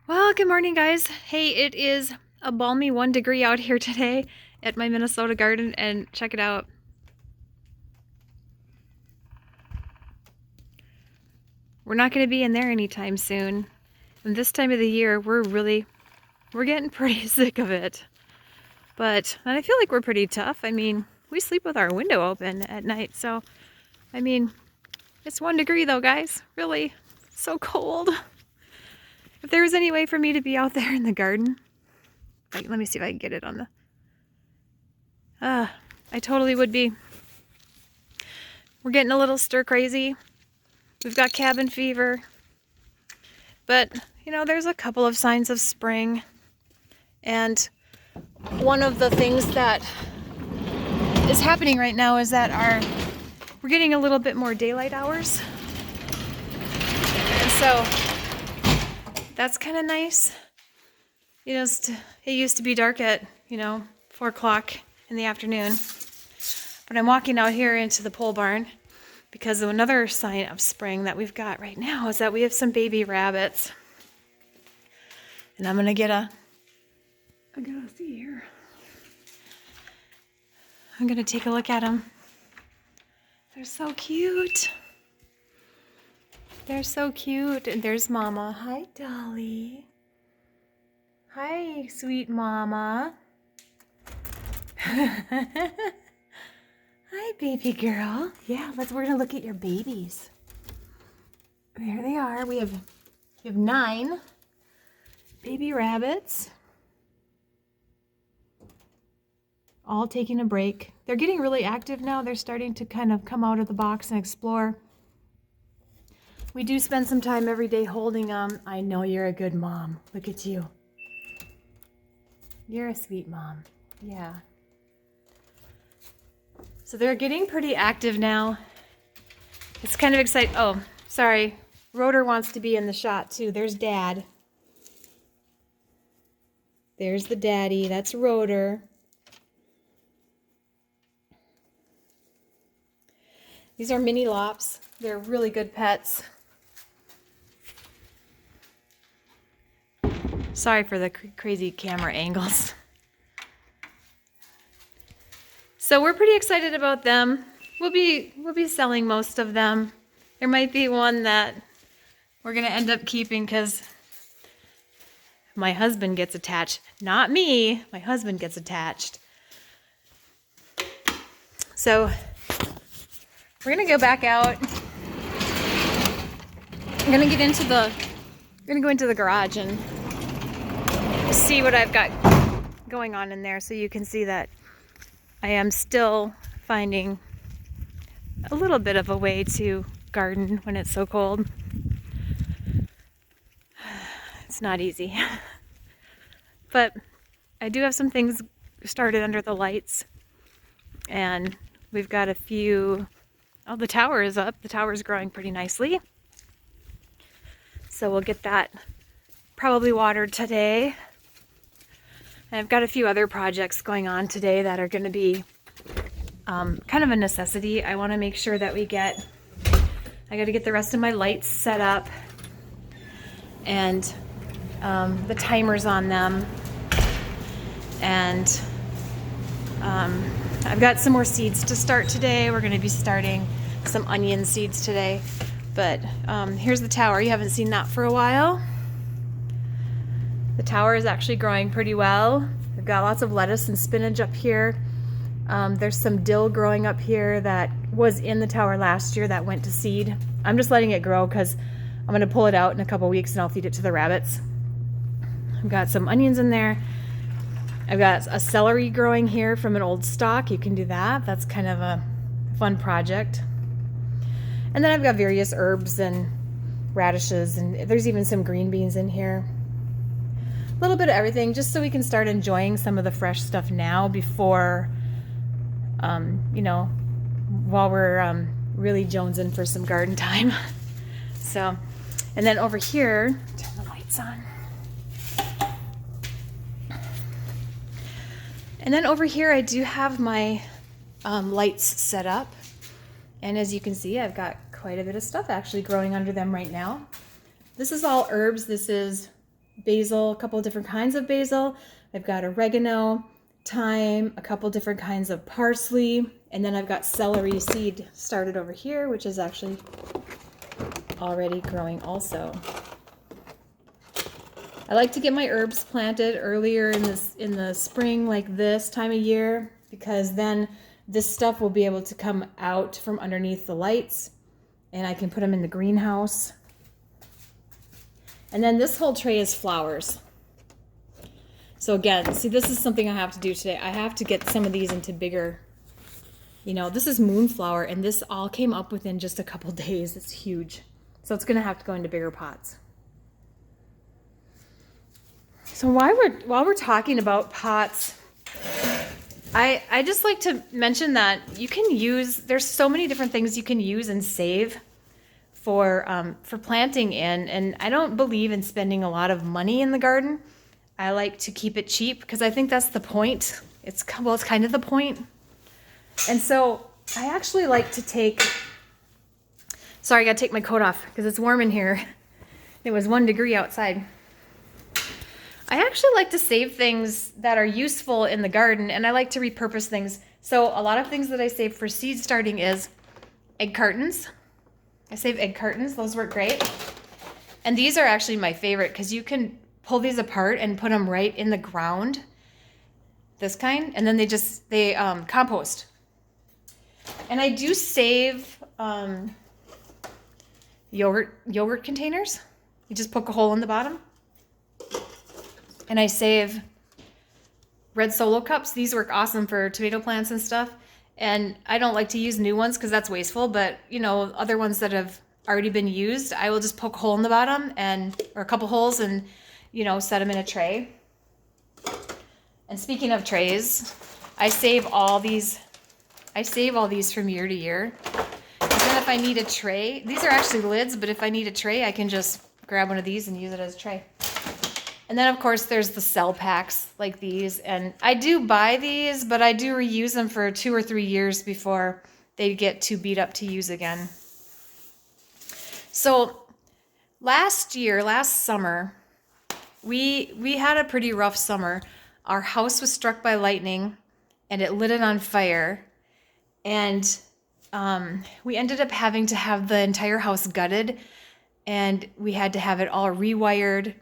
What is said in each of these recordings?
Well, good morning, guys. Hey, it is a balmy 1 degree out here today at my Minnesota garden, and check it out. We're not going to be in there anytime soon. And this time of the year, we're getting pretty sick of it. But I feel like we're pretty tough. I mean, we sleep with our window open at night, so I mean, it's 1 degree though, guys. Really, so cold. If there was any way for me to be out there in the garden, like, let me see if I can get it on the. I totally would be. We're getting a little stir crazy. We've got cabin fever. But, there's a couple of signs of spring. And one of the things that is happening right now is that we're getting a little bit more daylight hours. And so that's kind of nice. It used to be dark at, 4 o'clock in the afternoon. But I'm walking out here into the pole barn because another sign of spring that we've got right now is that we have some baby rabbits. And I'm gonna see here. I'm gonna take a look at them. They're so cute. They're so cute. And there's Mama. Hi, Dolly. Hi, sweet Mama. Hi, baby girl. Yeah, we're gonna look at your babies. There they are. We have 9 baby rabbits. All taking a break. They're getting really active now. They're starting to kind of come out of the box and explore. We do spend some time every day holding them. I know you're a good mom. Look at you. You're a sweet mom. Yeah. So they're getting pretty active now. It's kind of exciting. Oh, sorry. Rotor wants to be in the shot too. There's Dad. There's the daddy. That's Rotor. These are mini lops. They're really good pets. Sorry for the crazy camera angles. So we're pretty excited about them. We'll be selling most of them. There might be one that we're gonna end up keeping because my husband gets attached. Not me. My husband gets attached. So we're gonna go back out. I'm gonna go into the garage and see what I've got going on in there, so you can see that I am still finding a little bit of a way to garden when it's so cold. It's not easy. But I do have some things started under the lights, and we've got a few. Oh, the tower is up. The tower is growing pretty nicely. So we'll get that probably watered today. And I've got a few other projects going on today that are going to be kind of a necessity. I want to make sure that I got to get the rest of my lights set up and the timers on them. And I've got some more seeds to start today. We're going to be starting some onion seeds today. But here's the tower. You haven't seen that for a while. The tower is actually growing pretty well. We've got lots of lettuce and spinach up here. There's some dill growing up here that was in the tower last year that went to seed. I'm just letting it grow because I'm going to pull it out in a couple weeks and I'll feed it to the rabbits. I've got some onions in there. I've got a celery growing here from an old stock. You can do that. That's kind of a fun project. And then I've got various herbs and radishes, and there's even some green beans in here. A little bit of everything, just so we can start enjoying some of the fresh stuff now before, while we're really jonesing for some garden time. So, and then over here, turn the lights on. And then over here, I do have my lights set up. And as you can see, I've got quite a bit of stuff actually growing under them right now. This is all herbs. This is basil, a couple of different kinds of basil. I've got oregano, thyme, a couple different kinds of parsley, and then I've got celery seed started over here, which is actually already growing also. I like to get my herbs planted earlier in the spring, like this time of year, because then this stuff will be able to come out from underneath the lights, and I can put them in the greenhouse. And then this whole tray is flowers. So again, see, this is something I have to do today. I have to get some of these into bigger, this is moonflower, and this all came up within just a couple days. It's huge. So it's gonna have to go into bigger pots. So while we're talking about pots, I just like to mention that you can there's so many different things you can use and save for planting in, and I don't believe in spending a lot of money in the garden. I like to keep it cheap because I think that's the point. It's kind of the point. And so I actually like to sorry, I gotta take my coat off because it's warm in here. It was 1 degree outside. I actually like to save things that are useful in the garden, and I like to repurpose things. So a lot of things that I save for seed starting is egg cartons. I save egg cartons. Those work great. And these are actually my favorite because you can pull these apart and put them right in the ground, this kind, and then they compost. And I do save yogurt containers. You just poke a hole in the bottom. And I save red Solo cups. These work awesome for tomato plants and stuff. And I don't like to use new ones because that's wasteful, but other ones that have already been used, I will just poke a hole in the bottom or a couple holes and, set them in a tray. And speaking of trays, I save all these from year to year. And then if I need a tray, these are actually lids, but if I need a tray, I can just grab one of these and use it as a tray. And then, of course, there's the cell packs like these. And I do buy these, but I do reuse them for 2 or 3 years before they get too beat up to use again. So last summer, we had a pretty rough summer. Our house was struck by lightning, and it lit it on fire. And we ended up having to have the entire house gutted, and we had to have it all rewired.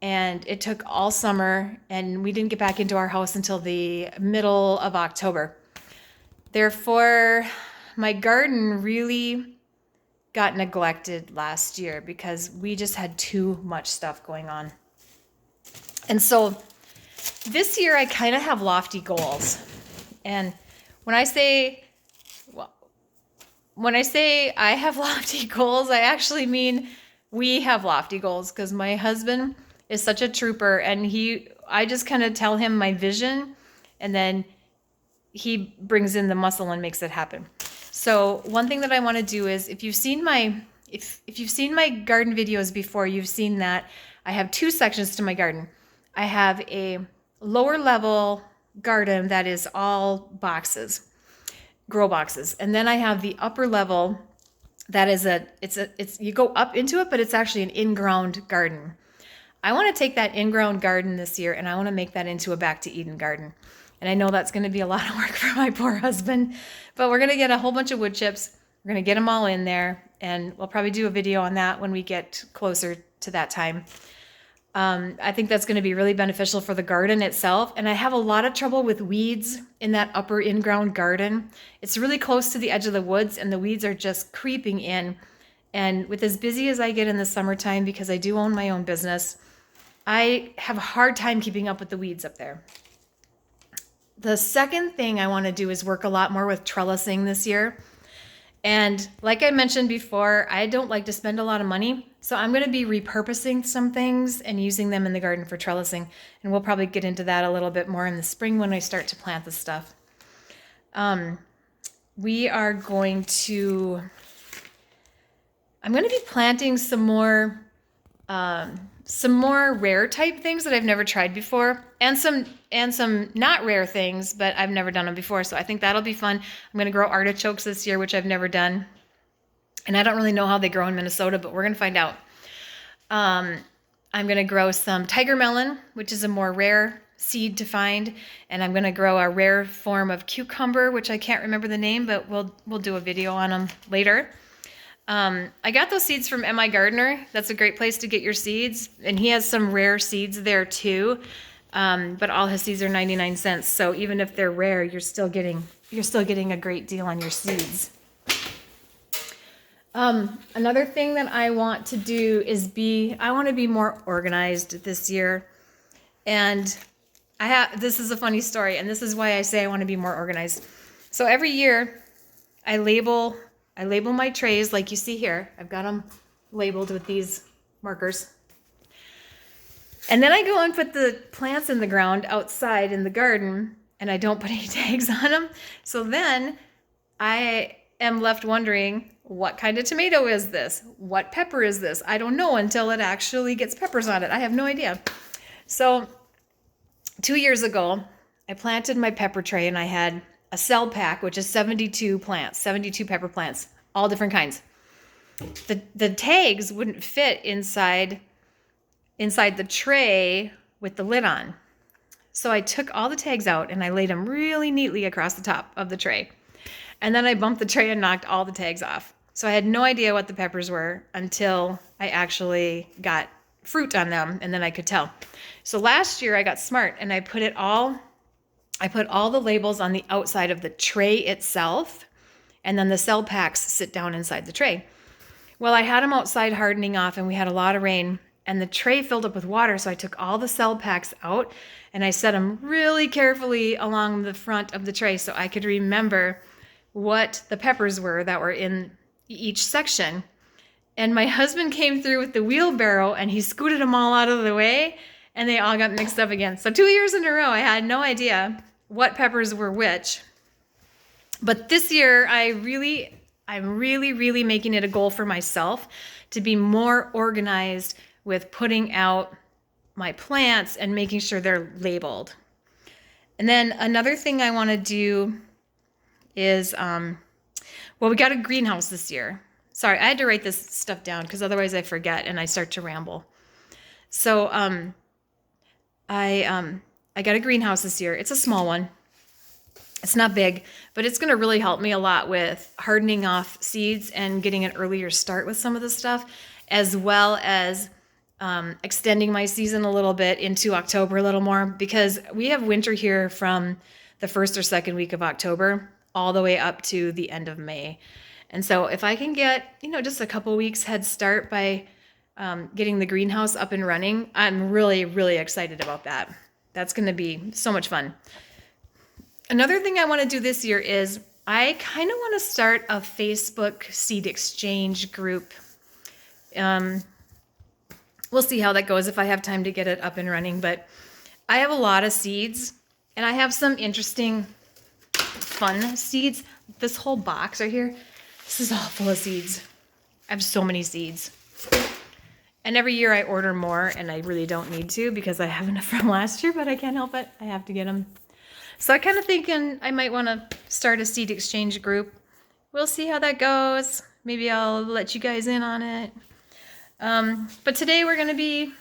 And it took all summer, and we didn't get back into our house until the middle of October. Therefore, my garden really got neglected last year because we just had too much stuff going on. And so this year I kind of have lofty goals. And when I say I have lofty goals, I actually mean we have lofty goals, because my husband is such a trooper, and I just kind of tell him my vision, and then he brings in the muscle and makes it happen. So one thing that I want to do is, if you've seen my garden videos before, you've seen that I have 2 sections to my garden. I have a lower level garden that is all boxes, grow boxes, and then I have the upper level that is you go up into it, but it's actually an in-ground garden. I want to take that in-ground garden this year, and I want to make that into a Back to Eden garden. And I know that's going to be a lot of work for my poor husband, but we're going to get a whole bunch of wood chips. We're going to get them all in there, and we'll probably do a video on that when we get closer to that time. I think that's going to be really beneficial for the garden itself. And I have a lot of trouble with weeds in that upper in-ground garden. It's really close to the edge of the woods, and the weeds are just creeping in. And with as busy as I get in the summertime, because I do own my own business, I have a hard time keeping up with the weeds up there. The second thing I want to do is work a lot more with trellising this year. And like I mentioned before, I don't like to spend a lot of money. So I'm going to be repurposing some things and using them in the garden for trellising. And we'll probably get into that a little bit more in the spring when I start to plant the stuff. I'm going to be planting some more rare type things that I've never tried before, and some not rare things, but I've never done them before. So I think that'll be fun. I'm going to grow artichokes this year, which I've never done. And I don't really know how they grow in Minnesota, but we're going to find out. I'm going to grow some tiger melon, which is a more rare seed to find, and I'm going to grow a rare form of cucumber, which I can't remember the name, but we'll do a video on them later. I got those seeds from M.I. Gardener. That's a great place to get your seeds, and he has some rare seeds there too. But all his seeds are 99 cents, so even if they're rare, you're still getting a great deal on your seeds. Another thing that I want to do is I want to be more organized this year. And this is a funny story, and this is why I say I want to be more organized. So every year I label my trays like you see here. I've got them labeled with these markers. And then I go and put the plants in the ground outside in the garden, and I don't put any tags on them. So then I am left wondering, what kind of tomato is this? What pepper is this? I don't know until it actually gets peppers on it. I have no idea. So 2 years ago, I planted my pepper tray, and I had a cell pack, which is 72 plants, 72 pepper plants, all different kinds. The tags wouldn't fit inside the tray with the lid on. So I took all the tags out and I laid them really neatly across the top of the tray. And then I bumped the tray and knocked all the tags off. So I had no idea what the peppers were until I actually got fruit on them, and then I could tell. So last year I got smart and I put all the labels on the outside of the tray itself, and then the cell packs sit down inside the tray. Well, I had them outside hardening off, and we had a lot of rain, and the tray filled up with water, so I took all the cell packs out and I set them really carefully along the front of the tray so I could remember what the peppers were that were in each section. And my husband came through with the wheelbarrow and he scooted them all out of the way, and they all got mixed up again. So 2 years in a row, I had no idea what peppers were which. But this year, I'm really making it a goal for myself to be more organized with putting out my plants and making sure they're labeled. And then another thing I want to do is, we got a greenhouse this year. Sorry, I had to write this stuff down because otherwise I forget and I start to ramble. So I got a greenhouse this year. It's a small one. It's not big, but it's going to really help me a lot with hardening off seeds and getting an earlier start with some of this stuff, as well as extending my season a little bit into October a little more, because we have winter here from the first or second week of October all the way up to the end of May. And so if I can get, just a couple weeks head start by getting the greenhouse up and running, I'm really, really excited about that. That's going to be so much fun. Another thing I want to do this year is I kind of want to start a Facebook seed exchange group. We'll see how that goes if I have time to get it up and running, but I have a lot of seeds, and I have some interesting, fun seeds. This whole box right here, this is all full of seeds. I have so many seeds. And every year I order more, and I really don't need to because I have enough from last year, but I can't help it. I have to get them. So I kind of thinking I might want to start a seed exchange group. We'll see how that goes. Maybe I'll let you guys in on it. But today I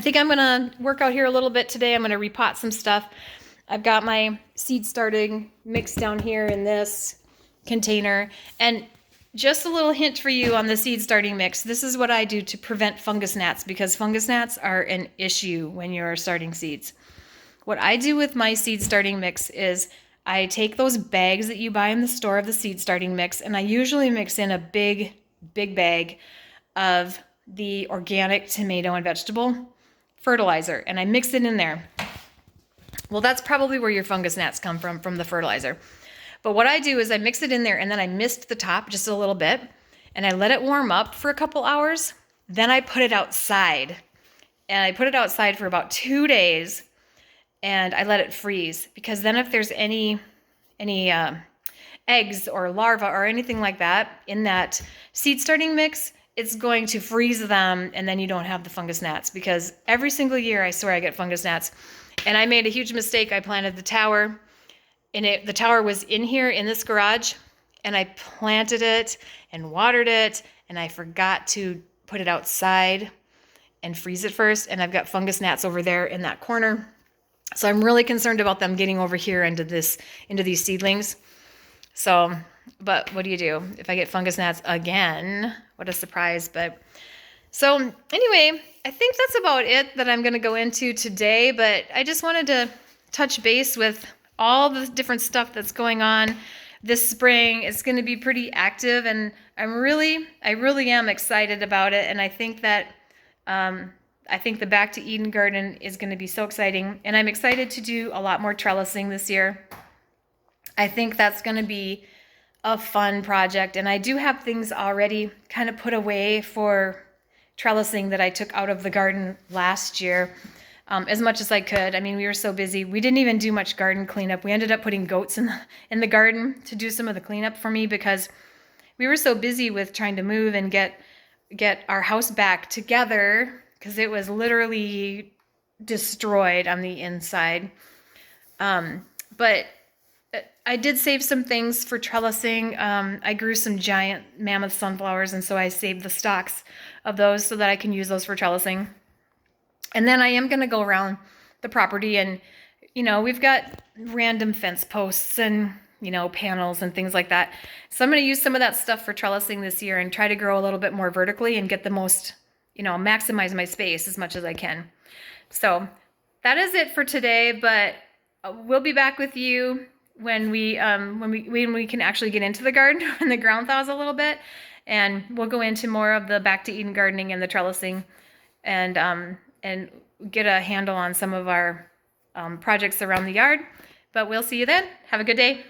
think I'm going to work out here a little bit today. I'm going to repot some stuff. I've got my seed starting mix down here in this container. And just a little hint for you on the seed starting mix. This is what I do to prevent fungus gnats, because fungus gnats are an issue when you're starting seeds. What I do with my seed starting mix is I take those bags that you buy in the store of the seed starting mix, and I usually mix in a big bag of the organic tomato and vegetable fertilizer, and I mix it in there. Well, that's probably where your fungus gnats come from the fertilizer. But what I do is I mix it in there, and then I mist the top just a little bit, and I let it warm up for a couple hours. Then I put it outside, and I put it outside for about 2 days, and I let it freeze, because then if there's any eggs or larvae or anything like that in that seed starting mix, it's going to freeze them, and then you don't have the fungus gnats, because every single year I swear I get fungus gnats. And I made a huge mistake. I planted the tower, and the tower was in here in this garage, and I planted it and watered it, and I forgot to put it outside. and freeze it first. And I've got fungus gnats over there in that corner. So I'm really concerned about them getting over here into these seedlings. So, but what do you do if I get fungus gnats again? What a surprise. But so anyway, I think that's about it that I'm going to go into today, but I just wanted to touch base with all the different stuff that's going on this spring. It's going to be pretty active, and I really am excited about it. And I think that, I think the Back to Eden garden is going to be so exciting, and I'm excited to do a lot more trellising this year. I think that's going to be a fun project, and I do have things already kind of put away for trellising that I took out of the garden last year, as much as I could. I mean, we were so busy. We didn't even do much garden cleanup. We ended up putting goats in the garden to do some of the cleanup for me because we were so busy with trying to move and get our house back together because it was literally destroyed on the inside. But I did save some things for trellising. I grew some giant mammoth sunflowers, and so I saved the stalks of those so that I can use those for trellising. And then I am going to go around the property, and, you know, we've got random fence posts and, you know, panels and things like that. So I'm going to use some of that stuff for trellising this year and try to grow a little bit more vertically and get the most, you know, maximize my space as much as I can. So that is it for today, but we'll be back with you when we can actually get into the garden when the ground thaws a little bit, and we'll go into more of the Back to Eden gardening and the trellising, and get a handle on some of our projects around the yard. But we'll see you then. Have a good day.